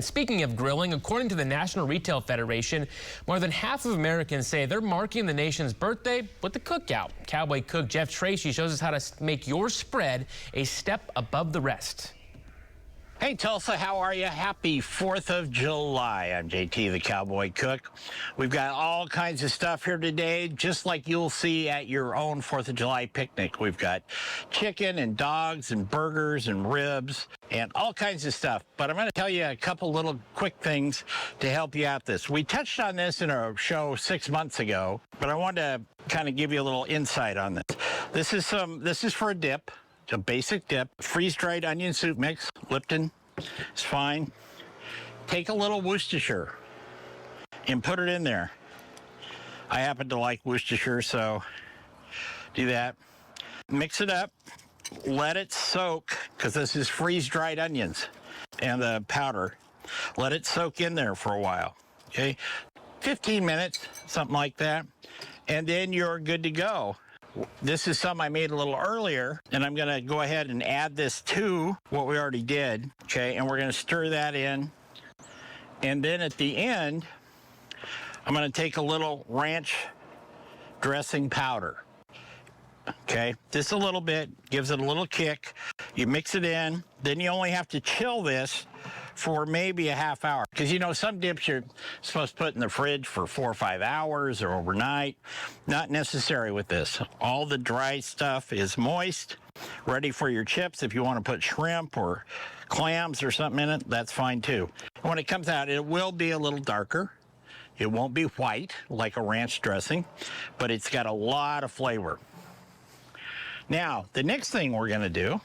Speaking of grilling, according to the National Retail Federation, more than half of Americans say they're marking the nation's birthday with the cookout. Cowboy Cook Jeff Tracy shows us how to make your spread a step above the rest. Hey Tulsa, how are you? Happy 4th of July. I'm JT, the Cowboy Cook. We've got all kinds of stuff here today, just like you'll see at your own 4th of July picnic. We've got chicken and dogs and burgers and ribs and all kinds of stuff. But I'm going to tell you a couple little quick things to help you out this. We touched on this in a show 6 months ago, but I wanted to kind of give you a little insight on this. This is for a dip. A basic dip, freeze-dried onion soup mix, Lipton is fine. Take a little Worcestershire and put it in there. I happen to like Worcestershire, so do that. Mix it up, let it soak, because this is freeze-dried onions and the powder. Let it soak in there for a while, okay? 15 minutes, something like that, and then you're good to go. This is some I made a little earlier, and I'm going to go ahead and add this to what we already did, okay? And we're going to stir that in. And then at the end, I'm going to take a little ranch dressing powder, okay? Just a little bit, gives it a little kick. You mix it in, then you only have to chill this for maybe a half hour. Because, you know, some dips you're supposed to put in the fridge for 4 or 5 hours or overnight. Not necessary with this. All the dry stuff is moist, ready for your chips. If you want to put shrimp or clams or something in it, that's fine too. When it comes out, it will be a little darker. It won't be white like a ranch dressing, but it's got a lot of flavor. Now, the next thing we're going to do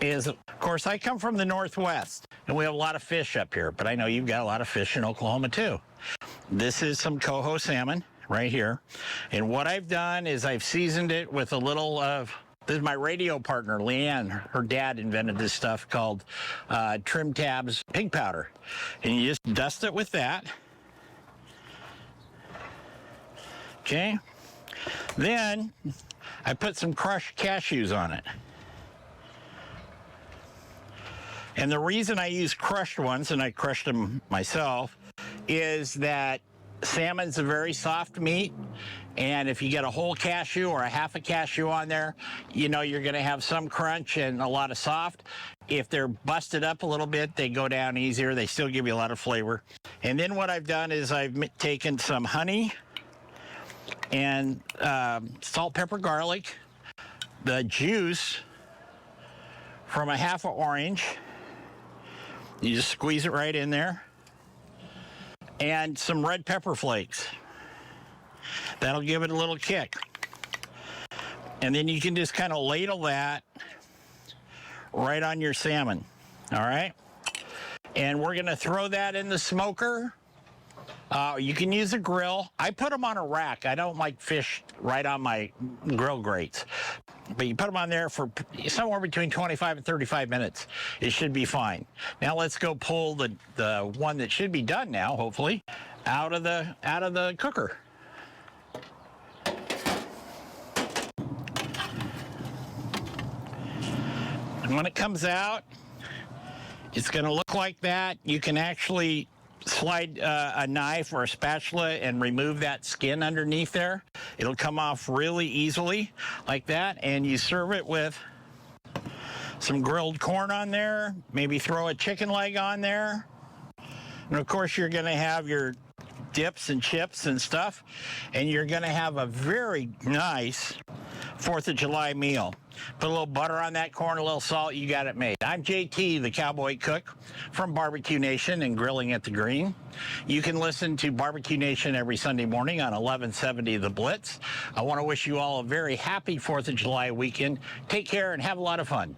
is, of course, I come from the Northwest, and we have a lot of fish up here, but I know you've got a lot of fish in Oklahoma, too. This is some coho salmon right here, and what I've done is I've seasoned it with a little of, this is my radio partner, Leanne. Her dad invented this stuff called Trim Tabs pig powder, and you just dust it with that, okay? Then I put some crushed cashews on it. And the reason I use crushed ones, and I crushed them myself, is that salmon's a very soft meat, and if you get a whole cashew or a half a cashew on there, you know you're gonna have some crunch and a lot of soft. If they're busted up a little bit, they go down easier. They still give you a lot of flavor. And then what I've done is I've taken some honey and salt, pepper, garlic, the juice from a half an orange. You just squeeze it right in there. And some red pepper flakes. That'll give it a little kick. And then you can just kind of ladle that right on your salmon, all right? And we're gonna throw that in the smoker. You can use a grill. I put them on a rack. I don't like fish right on my grill grates. But you put them on there for somewhere between 25 and 35 minutes. It should be fine. Now let's go pull the one that should be done now, hopefully, out of the cooker. And when it comes out, it's going to look like that. You can actually slide a knife or a spatula and remove that skin underneath there. It'll come off really easily like that, and you serve it with some grilled corn on there, maybe throw a chicken leg on there, and of course you're going to have your dips and chips and stuff, and you're going to have a very nice 4th of July meal. Put a little butter on that corn, a little salt, you got it made. I'm JT, the Cowboy Cook from Barbecue Nation and Grilling at the Green. You can listen to Barbecue Nation every Sunday morning on 1170 The Blitz. I want to wish you all a very happy 4th of July weekend. Take care and have a lot of fun.